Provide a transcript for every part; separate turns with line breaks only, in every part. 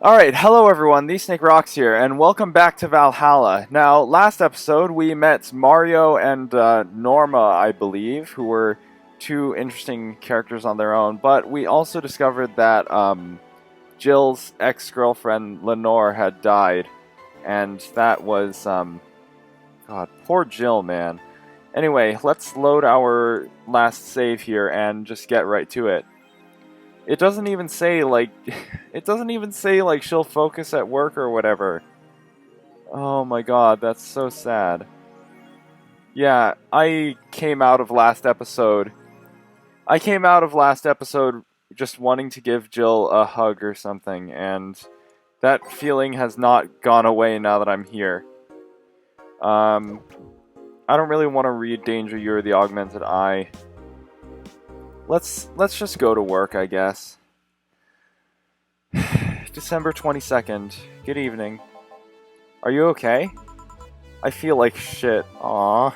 Alright, hello everyone, The Snake Rocks here, and welcome back to Valhalla. Now, last episode we met Mario and Norma, I believe, who were two interesting characters on their own, but we also discovered that Jill's ex-girlfriend Lenore had died, and that was, God, poor Jill, man. Anyway, let's load our last save here and just get right to it. It doesn't even say, like, she'll focus at work or whatever. Oh my god, that's so sad. Yeah, I came out of last episode just wanting to give Jill a hug or something, and that feeling has not gone away now that I'm here. I don't really want to read Danger You're the Augmented Eye. Let's just go to work, I guess. December 22nd. Good evening. Are you okay? I feel like shit. Aww.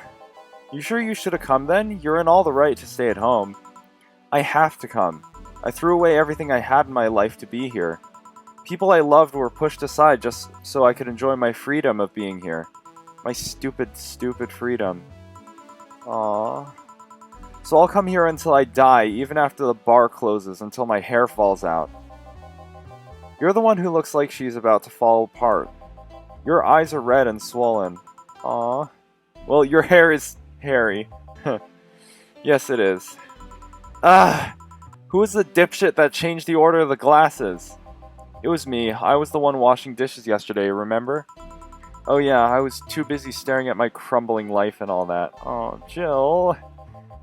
You sure you should have come then? You're in all the right to stay at home. I have to come. I threw away everything I had in my life to be here. People I loved were pushed aside just so I could enjoy my freedom of being here. My stupid, stupid freedom. Aww. So I'll come here until I die, even after the bar closes, until my hair falls out. You're the one who looks like she's about to fall apart. Your eyes are red and swollen. Aww. Well, your hair is hairy. Yes, it is. Who was the dipshit that changed the order of the glasses? It was me. I was the one washing dishes yesterday, remember? Oh yeah, I was too busy staring at my crumbling life and all that. Oh, Jill...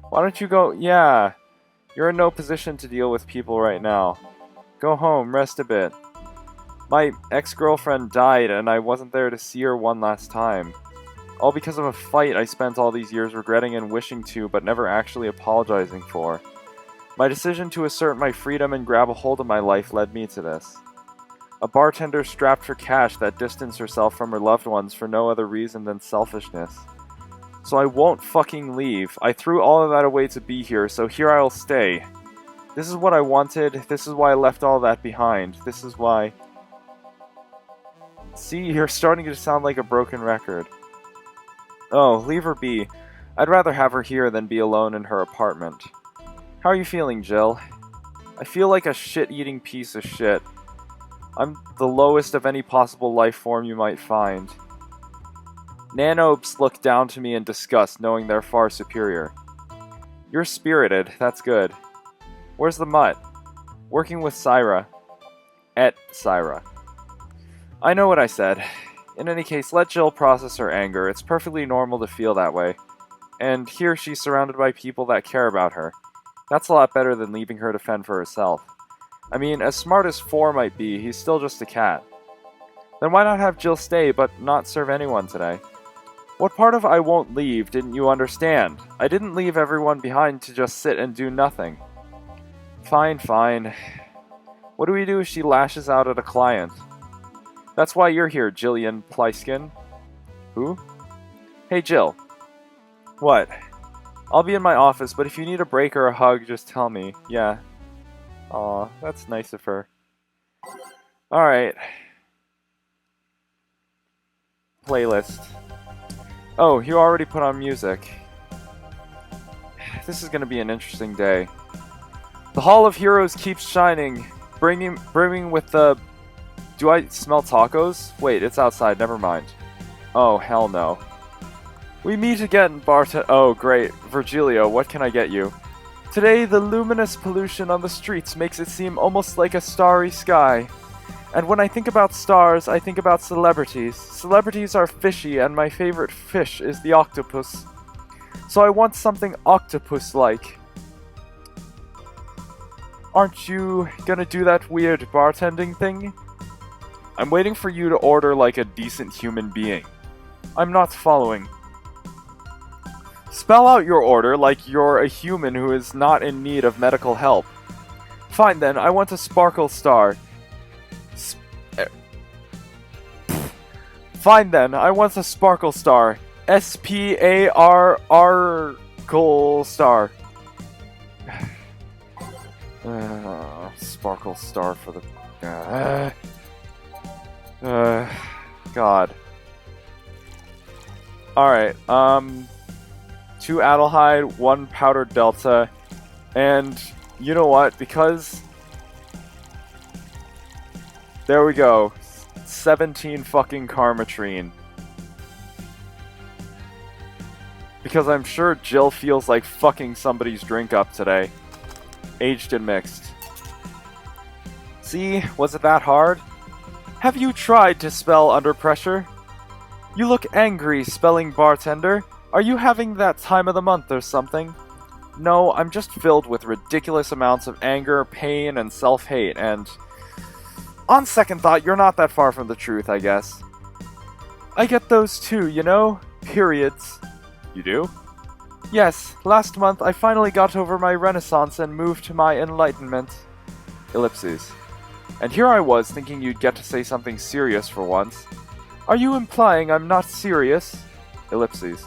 Why don't you go? Yeah, you're in no position to deal with people right now. Go home, rest a bit. My ex-girlfriend died and I wasn't there to see her one last time. All because of a fight I spent all these years regretting and wishing to, but never actually apologizing for. My decision to assert my freedom and grab a hold of my life led me to this. A bartender strapped for cash that distanced herself from her loved ones for no other reason than selfishness. So I won't fucking leave. I threw all of that away to be here, so here I'll stay. This is what I wanted. This is why I left all that behind. This is why... See, you're starting to sound like a broken record. Oh, leave her be. I'd rather have her here than be alone in her apartment. How are you feeling, Jill? I feel like a shit-eating piece of shit. I'm the lowest of any possible life form you might find. Nanobes look down to me in disgust, knowing they're far superior. You're spirited, that's good. Where's the mutt? Working with Syra. Et Syra. I know what I said. In any case, let Jill process her anger. It's perfectly normal to feel that way. And here she's surrounded by people that care about her. That's a lot better than leaving her to fend for herself. I mean, as smart as 4 might be, he's still just a cat. Then why not have Jill stay, but not serve anyone today? What part of I won't leave didn't you understand? I didn't leave everyone behind to just sit and do nothing. Fine, fine. What do we do if she lashes out at a client? That's why you're here, Jillian Plyskin. Who? Hey, Jill. What? I'll be in my office, but if you need a break or a hug, just tell me. Yeah. Aw, that's nice of her. Alright. Playlist. Oh, you already put on music. This is gonna be an interesting day. The Hall of Heroes keeps shining, brimming with the... Do I smell tacos? Wait, it's outside, never mind. Oh, hell no. We meet again, Oh, great. Virgilio, what can I get you? Today, the luminous pollution on the streets makes it seem almost like a starry sky. And when I think about stars, I think about celebrities. Celebrities are fishy, and my favorite fish is the octopus. So I want something octopus-like. Aren't you gonna do that weird bartending thing? I'm waiting for you to order like a decent human being. I'm not following. Spell out your order like you're a human who is not in need of medical help. Fine then, I want a sparkle star. Fine then, I want a sparkle star. S-P-A-R-R-Kle star. Sparkle star for the... Alright, 2 Adelhyde, 1 Powdered Delta, and you know what? Because... There we go. 17 fucking Karmatrine. Because I'm sure Jill feels like fucking somebody's drink up today. Aged and mixed. See, was it that hard? Have you tried to spell under pressure? You look angry spelling bartender. Are you having that time of the month or something? No, I'm just filled with ridiculous amounts of anger, pain, and self-hate, and... On second thought, you're not that far from the truth, I guess. I get those too, you know? Periods. You do? Yes, last month I finally got over my renaissance and moved to my enlightenment. Ellipses. And here I was thinking you'd get to say something serious for once. Are you implying I'm not serious? Ellipses.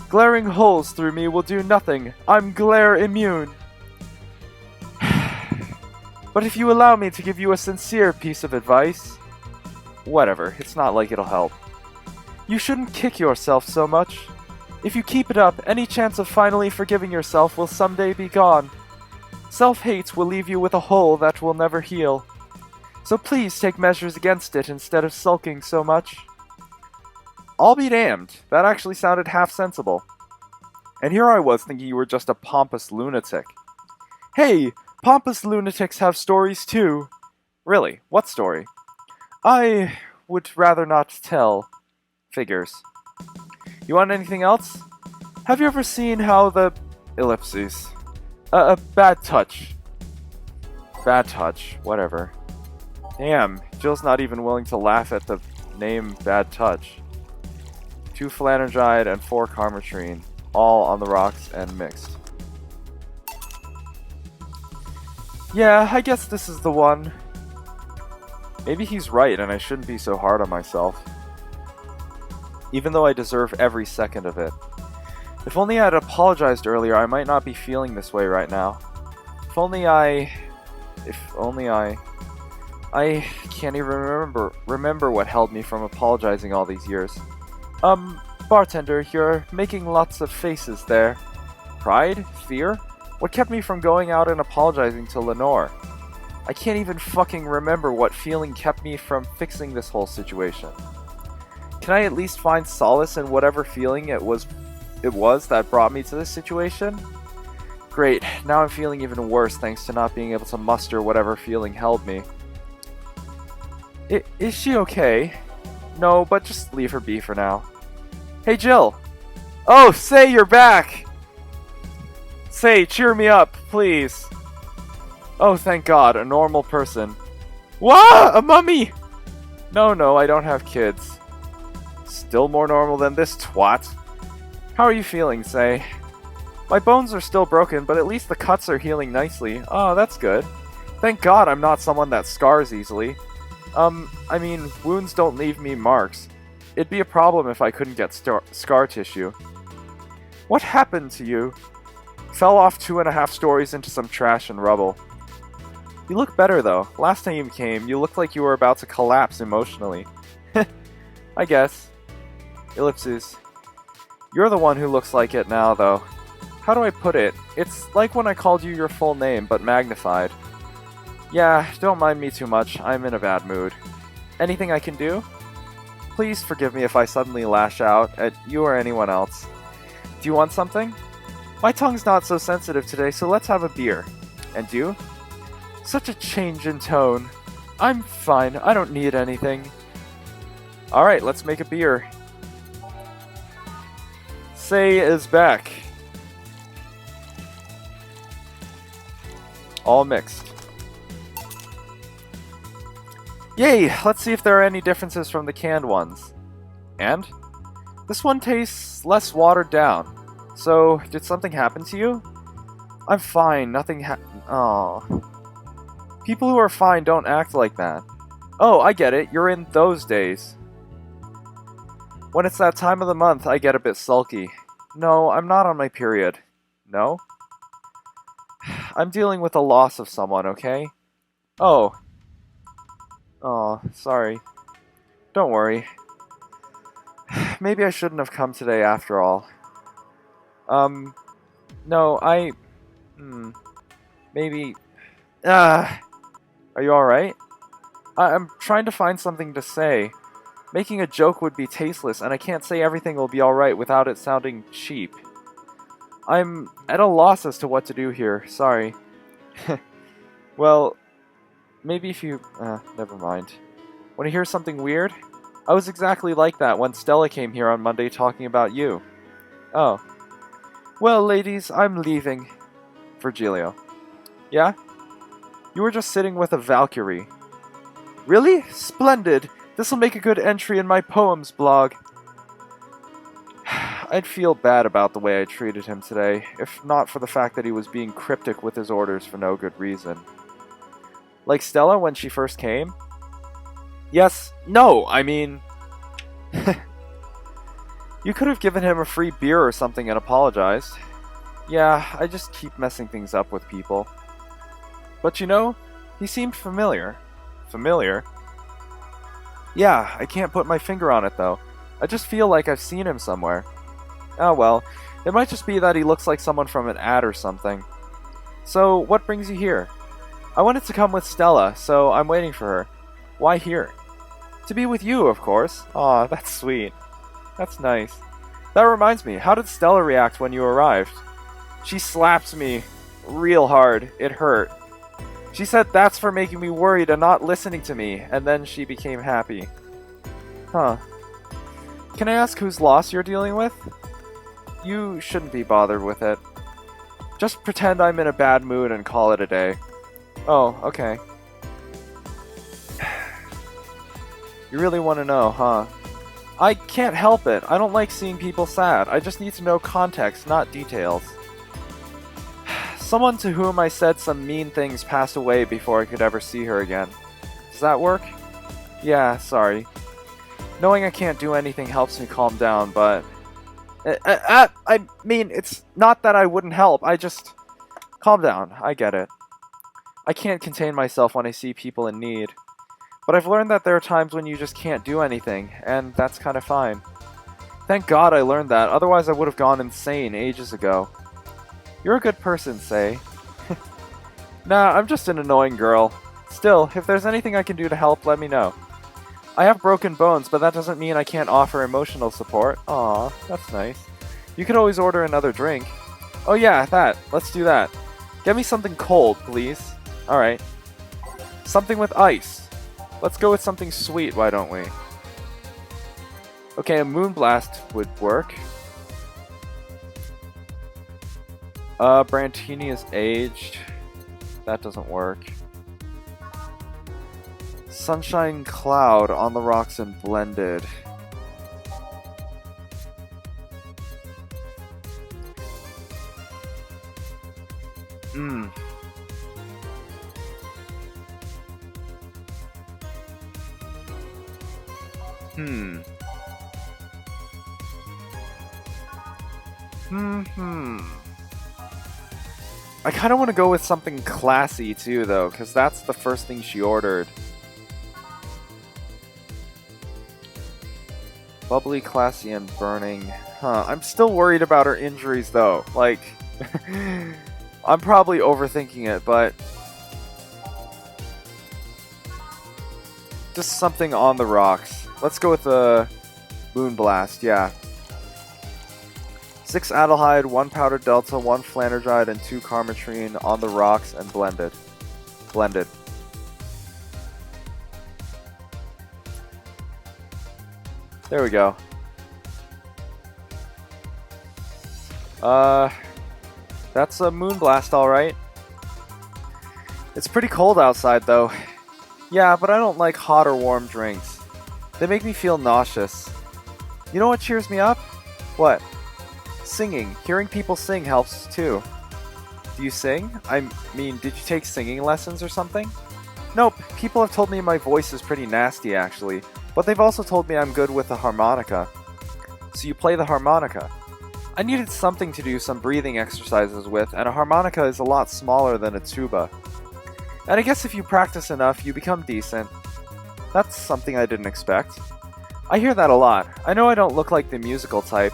Glaring holes through me will do nothing. I'm glare immune. But if you allow me to give you a sincere piece of advice... Whatever, it's not like it'll help. You shouldn't kick yourself so much. If you keep it up, any chance of finally forgiving yourself will someday be gone. Self-hate will leave you with a hole that will never heal. So please take measures against it instead of sulking so much. I'll be damned, that actually sounded half sensible. And here I was thinking you were just a pompous lunatic. Hey, pompous lunatics have stories too. Really, what story? I would rather not tell. Figures. You want anything else? Have you ever seen how the... Ellipses. Bad touch. Bad touch, whatever. Damn, Jill's not even willing to laugh at the name Bad Touch. 2 Flanergide and 4 Karmatrine, all on the rocks and mixed. Yeah, I guess this is the one. Maybe he's right and I shouldn't be so hard on myself. Even though I deserve every second of it. If only I had apologized earlier, I might not be feeling this way right now. If only I... I can't even remember what held me from apologizing all these years. Bartender, you're making lots of faces there. Pride? Fear? What kept me from going out and apologizing to Lenore? I can't even fucking remember what feeling kept me from fixing this whole situation. Can I at least find solace in whatever feeling it was that brought me to this situation? Great, now I'm feeling even worse thanks to not being able to muster whatever feeling held me. Is she okay? No, but just leave her be for now. Hey Jill! Oh, Say, you're back! Say, cheer me up, please. Oh, thank God, a normal person. Wah! A mummy! No, I don't have kids. Still more normal than this twat. How are you feeling, Say? My bones are still broken, but at least the cuts are healing nicely. Oh, that's good. Thank God I'm not someone that scars easily. I mean, wounds don't leave me marks. It'd be a problem if I couldn't get scar tissue. What happened to you? Fell off 2.5 stories into some trash and rubble. You look better, though. Last time you came, you looked like you were about to collapse emotionally. I guess. Ellipses. You're the one who looks like it now, though. How do I put it? It's like when I called you your full name, but magnified. Yeah, don't mind me too much. I'm in a bad mood. Anything I can do? Please forgive me if I suddenly lash out at you or anyone else. Do you want something? My tongue's not so sensitive today, so let's have a beer. And you? Such a change in tone. I'm fine. I don't need anything. Alright, let's make a beer. Say is back. All mixed. Yay! Let's see if there are any differences from the canned ones. And? This one tastes less watered down. So, did something happen to you? I'm fine, nothing Aww. People who are fine don't act like that. Oh, I get it, you're in those days. When it's that time of the month, I get a bit sulky. No, I'm not on my period. No? I'm dealing with the loss of someone, okay? Oh. Sorry. Don't worry. maybe I shouldn't have come today after all. No, maybe... Are you alright? I'm trying to find something to say. Making a joke would be tasteless, and I can't say everything will be alright without it sounding cheap. I'm at a loss as to what to do here, sorry. Well, maybe if you... never mind. Want to hear something weird? I was exactly like that when Stella came here on Monday talking about you. Oh. Well, ladies, I'm leaving. Virgilio. Yeah? You were just sitting with a Valkyrie. Really? Splendid! This'll make a good entry in my poems blog. I'd feel bad about the way I treated him today, if not for the fact that he was being cryptic with his orders for no good reason. Like Stella when she first came? Yes, no, I mean... You could have given him a free beer or something and apologized. Yeah, I just keep messing things up with people. But you know, he seemed familiar. Familiar? Yeah, I can't put my finger on it though. I just feel like I've seen him somewhere. Oh well, it might just be that he looks like someone from an ad or something. So, what brings you here? I wanted to come with Stella, so I'm waiting for her. Why here? To be with you, of course. Aw, that's sweet. That's nice. That reminds me, how did Stella react when you arrived? She slapped me real hard. It hurt. She said that's for making me worried and not listening to me, and then she became happy. Huh. Can I ask whose loss you're dealing with? You shouldn't be bothered with it. Just pretend I'm in a bad mood and call it a day. Oh, okay. You really want to know, huh? I can't help it. I don't like seeing people sad. I just need to know context, not details. Someone to whom I said some mean things passed away before I could ever see her again. Does that work? Yeah, sorry. Knowing I can't do anything helps me calm down, but... I mean, it's not that I wouldn't help. I just... Calm down. I get it. I can't contain myself when I see people in need. But I've learned that there are times when you just can't do anything, and that's kind of fine. Thank God I learned that, otherwise I would have gone insane ages ago. You're a good person, Say. Nah, I'm just an annoying girl. Still, if there's anything I can do to help, let me know. I have broken bones, but that doesn't mean I can't offer emotional support. Aw, that's nice. You could always order another drink. Oh yeah, that. Let's do that. Get me something cold, please. Alright. Something with ice. Let's go with something sweet, why don't we? Okay, a Moonblast would work. Brantini is aged. That doesn't work. Sunshine Cloud on the rocks and blended. I kind of want to go with something classy too, though, because that's the first thing she ordered. Bubbly, classy, and burning. Huh, I'm still worried about her injuries, though. Like, I'm probably overthinking it, but... just something on the rocks. Let's go with the Moonblast, yeah. 6 Adelhyde, 1 Powdered Delta, 1 Flanergide, and 2 Carmetrine on the rocks and blended. Blended. There we go. That's a Moonblast, alright. It's pretty cold outside, though. Yeah, but I don't like hot or warm drinks. They make me feel nauseous. You know what cheers me up? What? Singing. Hearing people sing helps, too. Do you sing? I mean, did you take singing lessons or something? Nope. People have told me my voice is pretty nasty, actually. But they've also told me I'm good with the harmonica. So you play the harmonica. I needed something to do some breathing exercises with, and a harmonica is a lot smaller than a tuba. And I guess if you practice enough, you become decent. That's something I didn't expect. I hear that a lot. I know I don't look like the musical type.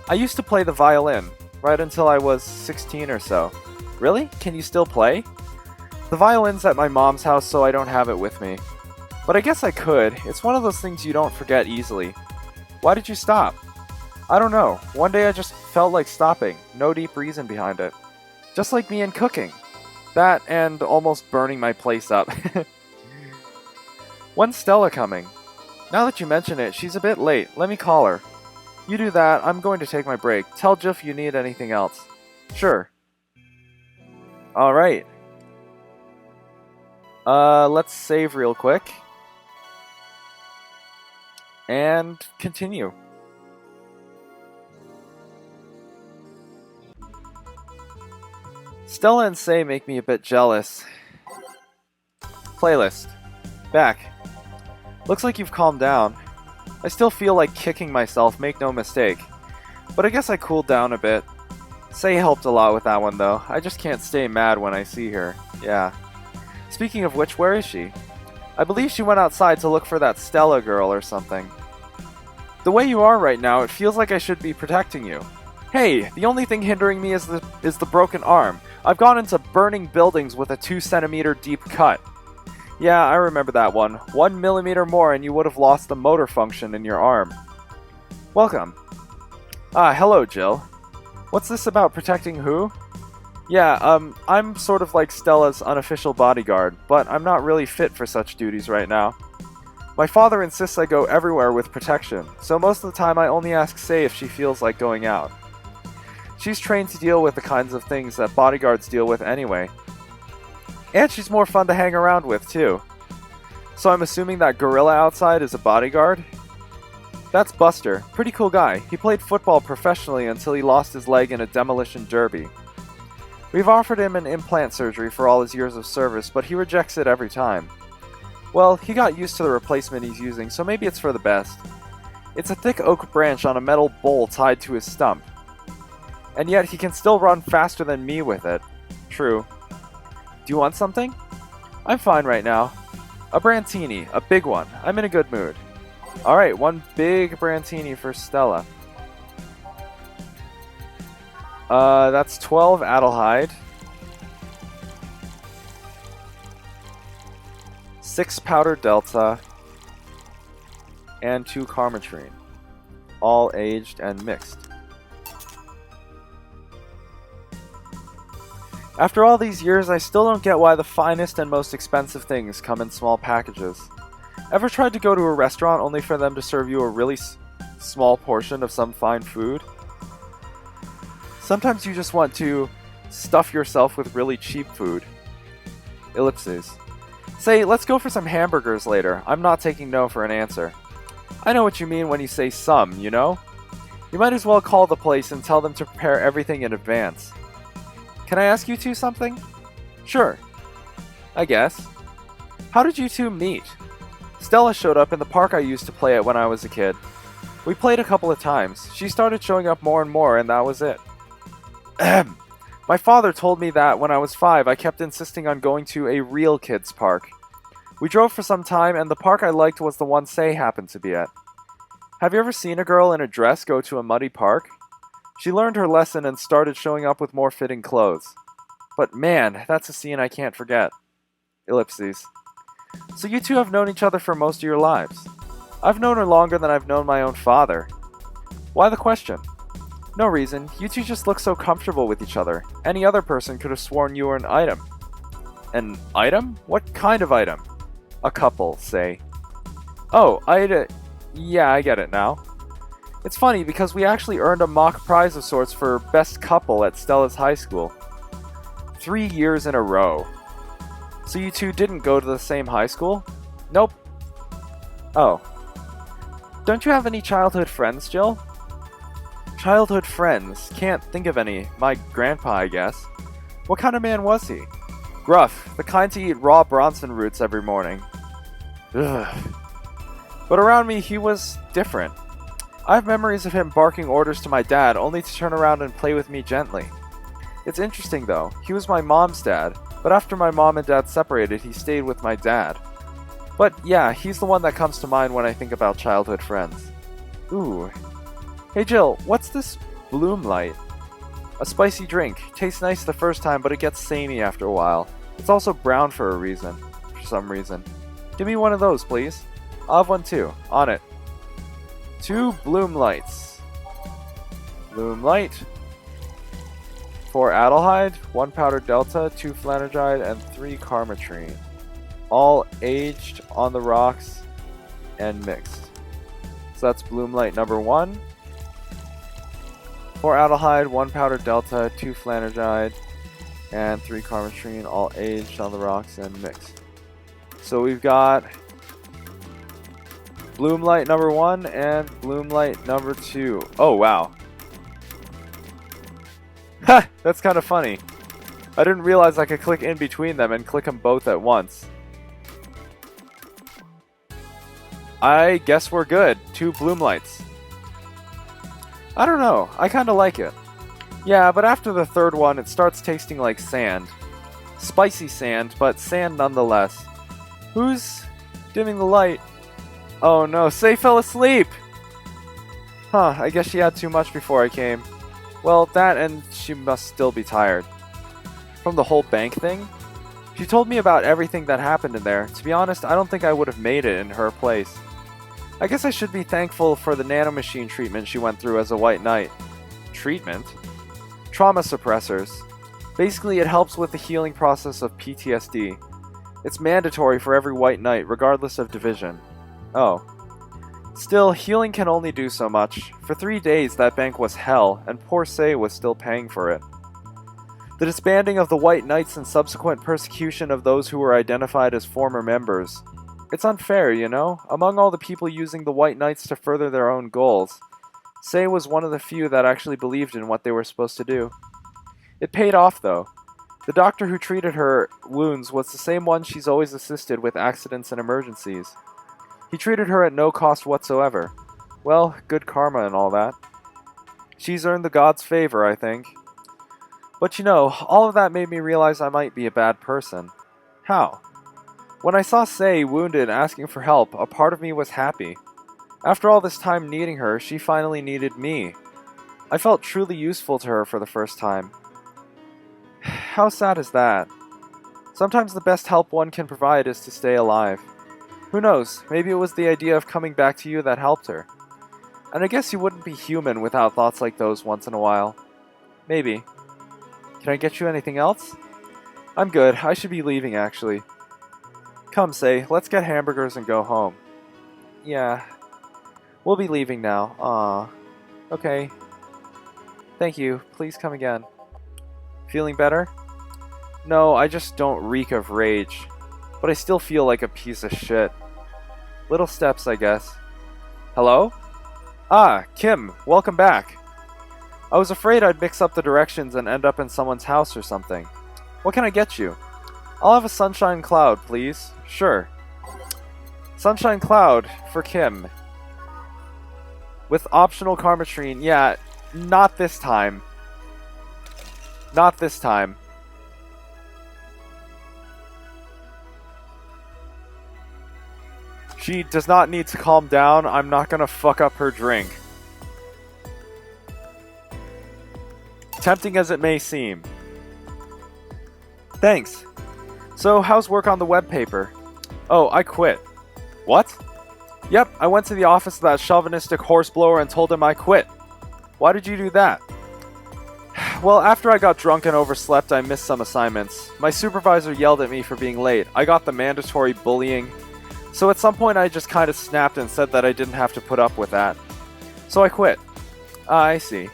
I used to play the violin, right until I was 16 or so. Really? Can you still play? The violin's at my mom's house, so I don't have it with me. But I guess I could. It's one of those things you don't forget easily. Why did you stop? I don't know. One day I just felt like stopping. No deep reason behind it. Just like me and cooking. That and almost burning my place up. When's Stella coming? Now that you mention it, she's a bit late. Let me call her. You do that. I'm going to take my break. Tell Jill you need anything else. Sure. Alright. Let's save real quick. And continue. Stella and Say make me a bit jealous. Playlist. Back. Looks like you've calmed down. I still feel like kicking myself, make no mistake. But I guess I cooled down a bit. Say helped a lot with that one though. I just can't stay mad when I see her. Yeah. Speaking of which, where is she? I believe she went outside to look for that Stella girl or something. The way you are right now, it feels like I should be protecting you. Hey, the only thing hindering me is the broken arm. I've gone into burning buildings with a 2 centimeter deep cut. Yeah, I remember that one. 1 millimeter more and you would have lost the motor function in your arm. Welcome. Hello, Jill. What's this about protecting who? Yeah, I'm sort of like Stella's unofficial bodyguard, but I'm not really fit for such duties right now. My father insists I go everywhere with protection, so most of the time I only ask Say if she feels like going out. She's trained to deal with the kinds of things that bodyguards deal with anyway. And she's more fun to hang around with, too. So I'm assuming that gorilla outside is a bodyguard? That's Buster. Pretty cool guy. He played football professionally until he lost his leg in a demolition derby. We've offered him an implant surgery for all his years of service, but he rejects it every time. Well, he got used to the replacement he's using, so maybe it's for the best. It's a thick oak branch on a metal bowl tied to his stump. And yet he can still run faster than me with it. True. Do you want something? I'm fine right now. A Brantini, a big one. I'm in a good mood. Alright, one big Brantini for Stella. That's 12 Adelheid. 6 Powder Delta. And 2 Carmetrine. All aged and mixed. After all these years, I still don't get why the finest and most expensive things come in small packages. Ever tried to go to a restaurant only for them to serve you a really small portion of some fine food? Sometimes you just want to stuff yourself with really cheap food. Ellipses. Say, let's go for some hamburgers later. I'm not taking no for an answer. I know what you mean when you say some, you know? You might as well call the place and tell them to prepare everything in advance. Can I ask you two something? Sure. I guess. How did you two meet? Stella showed up in the park I used to play at when I was a kid. We played a couple of times. She started showing up more and more, and that was it. My father told me that when I was 5, I kept insisting on going to a real kids' park. We drove for some time, and the park I liked was the one Say happened to be at. Have you ever seen a girl in a dress go to a muddy park? She learned her lesson and started showing up with more fitting clothes. But man, that's a scene I can't forget. Ellipses. So you two have known each other for most of your lives. I've known her longer than I've known my own father. Why the question? No reason. You two just look so comfortable with each other. Any other person could have sworn you were an item. An item? What kind of item? A couple, Say. Oh, yeah, I get it now. It's funny because we actually earned a mock prize of sorts for best couple at Stella's high school. 3 years in a row. So you two didn't go to the same high school? Nope. Oh. Don't you have any childhood friends, Jill? Childhood friends? Can't think of any. My grandpa, I guess. What kind of man was he? Gruff, the kind to eat raw Bronson roots every morning. Ugh. But around me, he was different. I have memories of him barking orders to my dad, only to turn around and play with me gently. It's interesting though, he was my mom's dad, but after my mom and dad separated, he stayed with my dad. But yeah, he's the one that comes to mind when I think about childhood friends. Ooh. Hey Jill, what's this Bloom Light? A spicy drink. Tastes nice the first time, but it gets samey after a while. It's also brown for some reason. Give me one of those, please. I'll have one too. On it. 2 Bloom Lights. Bloom Light. 4 Adelhyde, 1 Powdered Delta, 2 Flanergide, and 3 Karmatrine. All aged on the rocks and mixed. So that's Bloom Light number 1. 4 Adelhyde, 1 Powdered Delta, 2 Flanergide, and 3 Karmatrine, all aged on the rocks and mixed. So we've got Bloom Light number 1 and Bloom Light number 2. Oh, wow. Ha! That's kind of funny. I didn't realize I could click in between them and click them both at once. I guess we're good. 2 Bloom Lights. I don't know. I kind of like it. Yeah, but after the third one, it starts tasting like sand. Spicy sand, but sand nonetheless. Who's dimming the light? Oh no, Say fell asleep! Huh, I guess she had too much before I came. Well, that and she must still be tired. From the whole bank thing? She told me about everything that happened in there. To be honest, I don't think I would have made it in her place. I guess I should be thankful for the nanomachine treatment she went through as a White Knight. Treatment? Trauma suppressors. Basically, it helps with the healing process of PTSD. It's mandatory for every White Knight, regardless of division. Oh. Still, healing can only do so much. For 3 days, that bank was hell, and poor Say was still paying for it. The disbanding of the White Knights and subsequent persecution of those who were identified as former members. It's unfair, you know? Among all the people using the White Knights to further their own goals, Say was one of the few that actually believed in what they were supposed to do. It paid off, though. The doctor who treated her wounds was the same one she's always assisted with accidents and emergencies. He treated her at no cost whatsoever. Well, good karma and all that. She's earned the god's favor, I think. But you know, all of that made me realize I might be a bad person. How? When I saw Say wounded asking for help, a part of me was happy. After all this time needing her, she finally needed me. I felt truly useful to her for the first time. How sad is that? Sometimes the best help one can provide is to stay alive. Who knows, maybe it was the idea of coming back to you that helped her. And I guess you wouldn't be human without thoughts like those once in a while. Maybe. Can I get you anything else? I'm good, I should be leaving actually. Come, Say, let's get hamburgers and go home. Yeah. We'll be leaving now. Aww. Okay. Thank you. Please come again. Feeling better? No, I just don't reek of rage. But I still feel like a piece of shit. Little steps, I guess. Hello? Ah, Kim, welcome back. I was afraid I'd mix up the directions and end up in someone's house or something. What can I get you? I'll have a sunshine cloud, please. Sure. Sunshine cloud for Kim. With optional Karmatrine. Yeah, not this time. Not this time. She does not need to calm down. I'm not gonna fuck up her drink. Tempting as it may seem. Thanks. So, how's work on the web paper? Oh, I quit. What? Yep, I went to the office of that chauvinistic horseblower and told him I quit. Why did you do that? Well, after I got drunk and overslept, I missed some assignments. My supervisor yelled at me for being late. I got the mandatory bullying. So at some point I just kind of snapped and said that I didn't have to put up with that. So I quit. Ah, I see.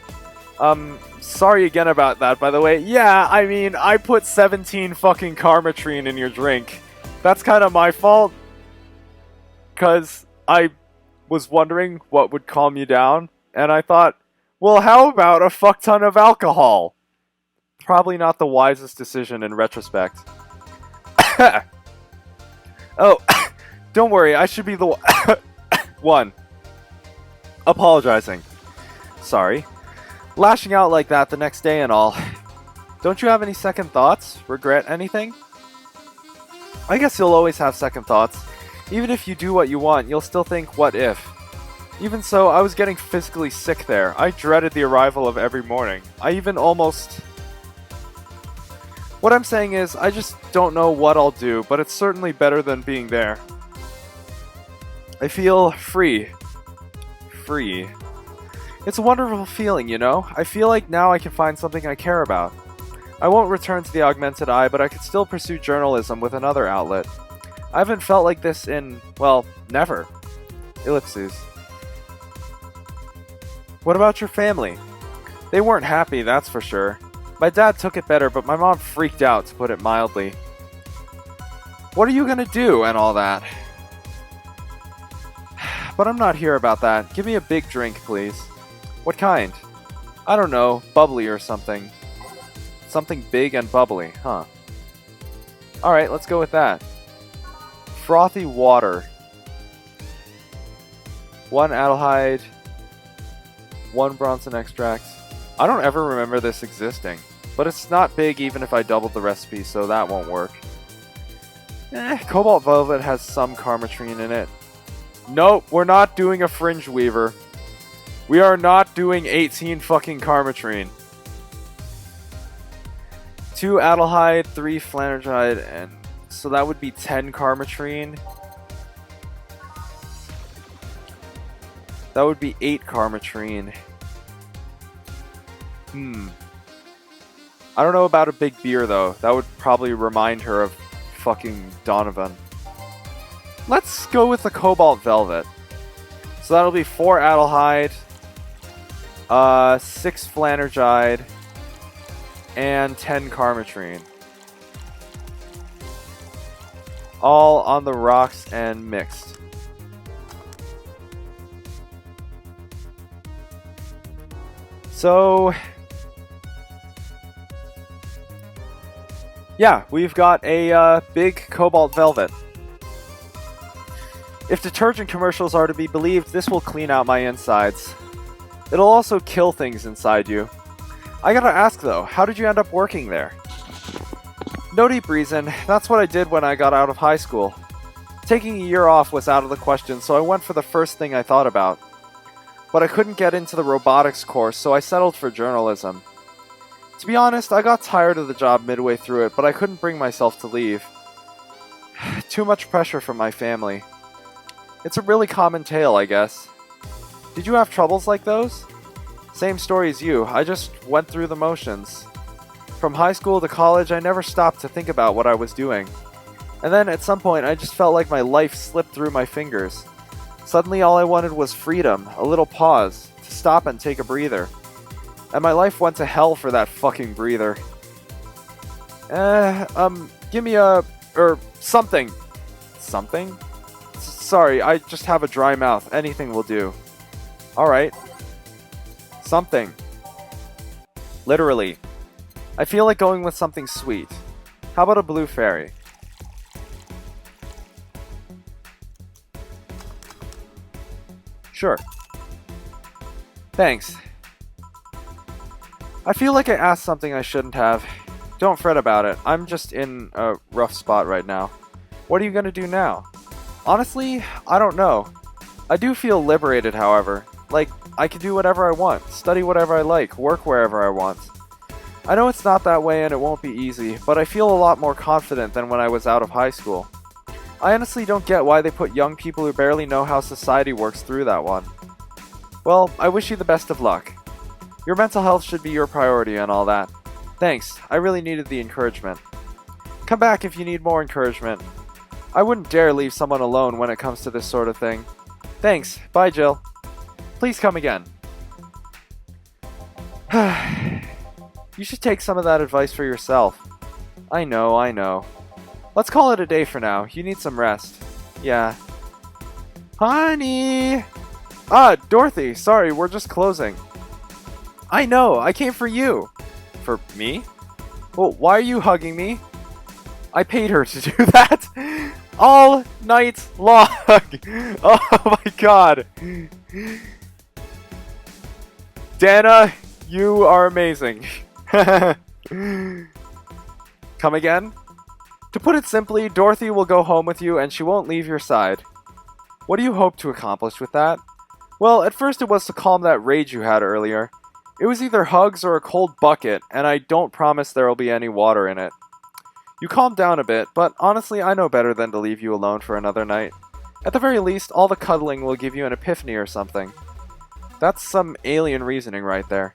Sorry again about that, by the way. Yeah, I mean, I put 17 fucking Karmatrine in your drink. That's kind of my fault. 'Cause I was wondering what would calm you down, and I thought, well, how about a fuck ton of alcohol? Probably not the wisest decision in retrospect. Oh, don't worry, I should be the one. Apologizing. Sorry. Lashing out like that the next day and all. Don't you have any second thoughts? Regret anything? I guess you'll always have second thoughts. Even if you do what you want, you'll still think, what if? Even so, I was getting physically sick there. I dreaded the arrival of every morning. I even almost... What I'm saying is, I just don't know what I'll do, but it's certainly better than being there. I feel free. Free. It's a wonderful feeling, you know? I feel like now I can find something I care about. I won't return to the augmented eye, but I could still pursue journalism with another outlet. I haven't felt like this in, well, never. Ellipses. What about your family? They weren't happy, that's for sure. My dad took it better, but my mom freaked out, to put it mildly. What are you gonna do and all that? But I'm not here about that. Give me a big drink, please. What kind? I don't know, bubbly or something. Something big and bubbly, huh? Alright, let's go with that. Frothy water. 1 Adelhyde. 1 Bronson extract. I don't ever remember this existing. But it's not big even if I doubled the recipe, so that won't work. Cobalt Velvet has some Carmetrine in it. Nope, we're not doing a Fringe Weaver. We are not doing 18 fucking Carmetrine. 2 Adelhyde, 3 Flanergide, and so that would be 10 Carmetrine. That would be 8 Carmetrine. I don't know about a big beer though. That would probably remind her of fucking Donovan. Let's go with the Cobalt Velvet. So that'll be 4 Adelhyde, 6 Flanergide, and 10 Carmetrine. All on the rocks and mixed. So... yeah, we've got a big Cobalt Velvet. If detergent commercials are to be believed, this will clean out my insides. It'll also kill things inside you. I gotta ask though, how did you end up working there? No deep reason, that's what I did when I got out of high school. Taking a year off was out of the question, so I went for the first thing I thought about. But I couldn't get into the robotics course, so I settled for journalism. To be honest, I got tired of the job midway through it, but I couldn't bring myself to leave. Too much pressure from my family. It's a really common tale, I guess. Did you have troubles like those? Same story as you, I just went through the motions. From high school to college, I never stopped to think about what I was doing. And then at some point, I just felt like my life slipped through my fingers. Suddenly all I wanted was freedom, a little pause, to stop and take a breather. And my life went to hell for that fucking breather. Give me something. Something? Sorry, I just have a dry mouth. Anything will do. Alright. Something. Literally. I feel like going with something sweet. How about a blue fairy? Sure. Thanks. I feel like I asked something I shouldn't have. Don't fret about it. I'm just in a rough spot right now. What are you gonna do now? Honestly, I don't know. I do feel liberated, however. Like, I can do whatever I want, study whatever I like, work wherever I want. I know it's not that way and it won't be easy, but I feel a lot more confident than when I was out of high school. I honestly don't get why they put young people who barely know how society works through that one. Well, I wish you the best of luck. Your mental health should be your priority and all that. Thanks, I really needed the encouragement. Come back if you need more encouragement. I wouldn't dare leave someone alone when it comes to this sort of thing. Thanks, bye Jill. Please come again. You should take some of that advice for yourself. I know. Let's call it a day for now. You need some rest. Yeah. Honey! Ah, Dorothy, sorry, we're just closing. I know, I came for you. For me? Well, why are you hugging me? I paid her to do that. All night long. Oh my god. Dana, you are amazing. Come again? To put it simply, Dorothy will go home with you and she won't leave your side. What do you hope to accomplish with that? Well, at first it was to calm that rage you had earlier. It was either hugs or a cold bucket, and I don't promise there will be any water in it. You calmed down a bit, but honestly I know better than to leave you alone for another night. At the very least, all the cuddling will give you an epiphany or something. That's some alien reasoning right there.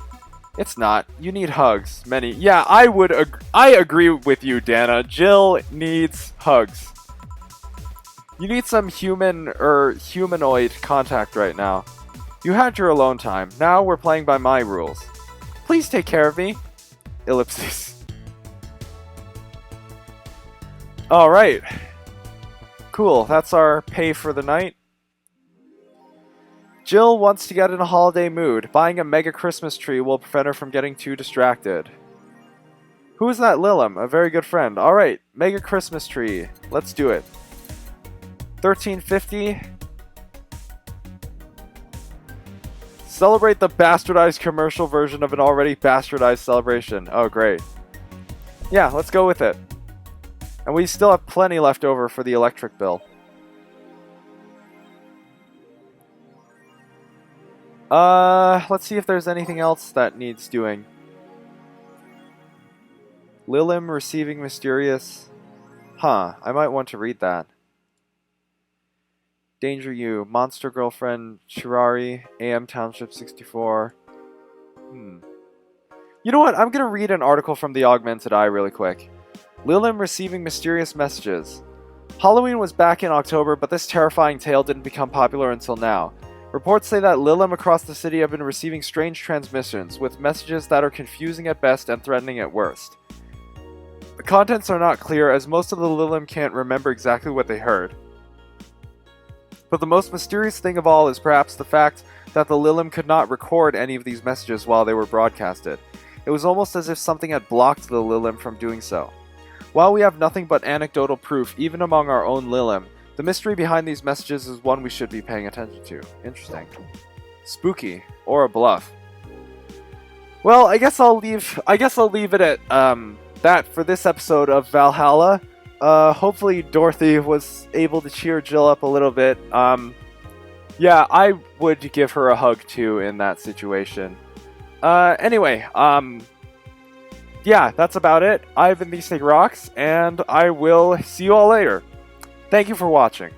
It's not. You need hugs. Many. Yeah, I agree with you, Dana. Jill needs hugs. You need some human or humanoid contact right now. You had your alone time. Now we're playing by my rules. Please take care of me. Ellipses. Alright. Cool. That's our pay for the night. Jill wants to get in a holiday mood. Buying a mega Christmas tree will prevent her from getting too distracted. Who is that Lilim? A very good friend. Alright, mega Christmas tree. Let's do it. $13.50. Celebrate the bastardized commercial version of an already bastardized celebration. Oh, great. Yeah, let's go with it. And we still have plenty left over for the electric bill. Let's see if there's anything else that needs doing. Lilim receiving mysterious... Huh, I might want to read that. Danger You, Monster Girlfriend, Shirari, AM Township 64. You know what? I'm gonna read an article from the Augmented Eye really quick. Lilim receiving mysterious messages. Halloween was back in October, but this terrifying tale didn't become popular until now. Reports say that Lilim across the city have been receiving strange transmissions, with messages that are confusing at best and threatening at worst. The contents are not clear, as most of the Lilim can't remember exactly what they heard. But the most mysterious thing of all is perhaps the fact that the Lilim could not record any of these messages while they were broadcasted. It was almost as if something had blocked the Lilim from doing so. While we have nothing but anecdotal proof, even among our own Lilim, the mystery behind these messages is one we should be paying attention to. Interesting. Spooky. Or a bluff. Well, I guess I'll leave it at that for this episode of Valhalla. Hopefully Dorothy was able to cheer Jill up a little bit. Yeah, I would give her a hug too in that situation. Anyway, yeah, that's about it. I've been These Thing Rocks, and I will see you all later. Thank you for watching.